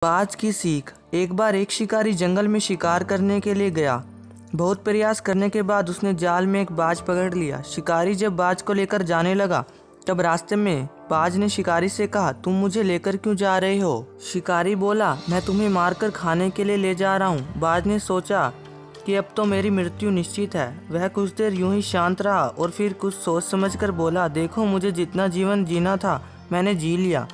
बाज की सीख। एक बार एक शिकारी जंगल में शिकार करने के लिए गया। बहुत प्रयास करने के बाद उसने जाल में एक बाज पकड़ लिया। शिकारी जब बाज को लेकर जाने लगा तब रास्ते में बाज ने शिकारी से कहा, तुम मुझे लेकर क्यों जा रहे हो? शिकारी बोला, मैं तुम्हें मारकर खाने के लिए ले जा रहा हूँ। बाज ने सोचा कि अब तो मेरी मृत्यु निश्चित है। वह कुछ देर यूं ही शांत रहा और फिर कुछ सोच समझकर बोला, देखो, मुझे जितना जीवन जीना था मैंने जी लिया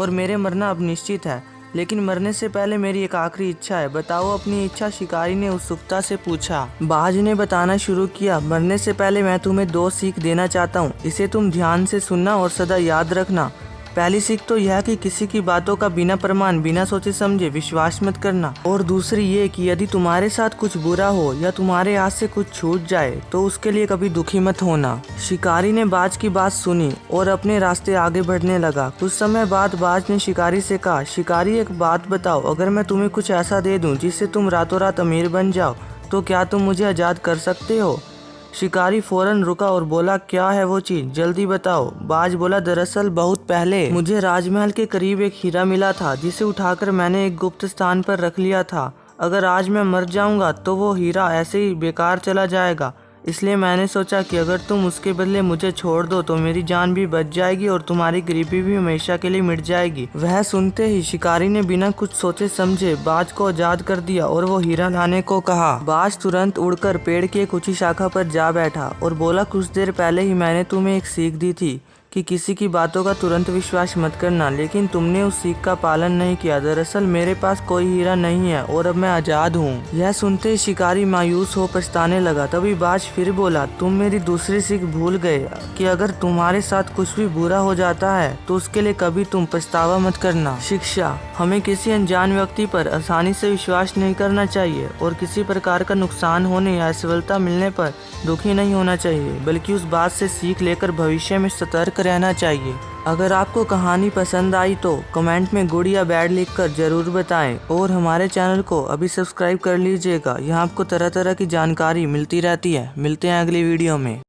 और मेरे मरना अब निश्चित है, लेकिन मरने से पहले मेरी एक आखिरी इच्छा है। बताओ अपनी इच्छा? शिकारी ने उत्सुकता से पूछा। बाज ने बताना शुरू किया, मरने से पहले मैं तुम्हें 2 सीख देना चाहता हूँ। इसे तुम ध्यान से सुनना और सदा याद रखना। पहली सीख तो यह कि किसी की बातों का बिना प्रमाण, बिना सोचे समझे विश्वास मत करना। और दूसरी ये कि यदि तुम्हारे साथ कुछ बुरा हो या तुम्हारे हाथ से कुछ छूट जाए तो उसके लिए कभी दुखी मत होना। शिकारी ने बाज की बात सुनी और अपने रास्ते आगे बढ़ने लगा। कुछ समय बाद बाज ने शिकारी से कहा, शिकारी, एक बात बताओ, अगर मैं तुम्हें कुछ ऐसा दे दूं जिससे तुम रातों रात अमीर बन जाओ तो क्या तुम मुझे आज़ाद कर सकते हो? शिकारी फौरन रुका और बोला, क्या है वो चीज, जल्दी बताओ। बाज बोला, दरअसल बहुत पहले मुझे राजमहल के करीब एक हीरा मिला था जिसे उठाकर मैंने एक गुप्त स्थान पर रख लिया था। अगर आज मैं मर जाऊंगा तो वो हीरा ऐसे ही बेकार चला जाएगा, इसलिए मैंने सोचा कि अगर तुम उसके बदले मुझे छोड़ दो तो मेरी जान भी बच जाएगी और तुम्हारी गरीबी भी हमेशा के लिए मिट जाएगी। वह सुनते ही शिकारी ने बिना कुछ सोचे समझे बाज को आजाद कर दिया और वो हीरा लाने को कहा। बाज तुरंत उड़कर पेड़ की एक ऊंची शाखा पर जा बैठा और बोला, कुछ देर पहले ही मैंने तुम्हें एक सीख दी थी कि किसी की बातों का तुरंत विश्वास मत करना, लेकिन तुमने उस सीख का पालन नहीं किया। दरअसल मेरे पास कोई हीरा नहीं है और अब मैं आज़ाद हूँ। यह सुनते ही शिकारी मायूस हो पछताने लगा। तभी बाज फिर बोला, तुम मेरी दूसरी सीख भूल गए कि अगर तुम्हारे साथ कुछ भी बुरा हो जाता है तो उसके लिए कभी तुम पछतावा मत करना। शिक्षा, हमें किसी अनजान व्यक्ति पर आसानी से विश्वास नहीं करना चाहिए और किसी प्रकार का नुकसान होने या असफलता मिलने पर दुखी नहीं होना चाहिए, बल्कि उस बात से सीख लेकर भविष्य में सतर्क रहना चाहिए। अगर आपको कहानी पसंद आई तो कमेंट में गुड या बैड लिखकर जरूर बताएं और हमारे चैनल को अभी सब्सक्राइब कर लीजिएगा। यहाँ आपको तरह तरह की जानकारी मिलती रहती है। मिलते हैं अगली वीडियो में।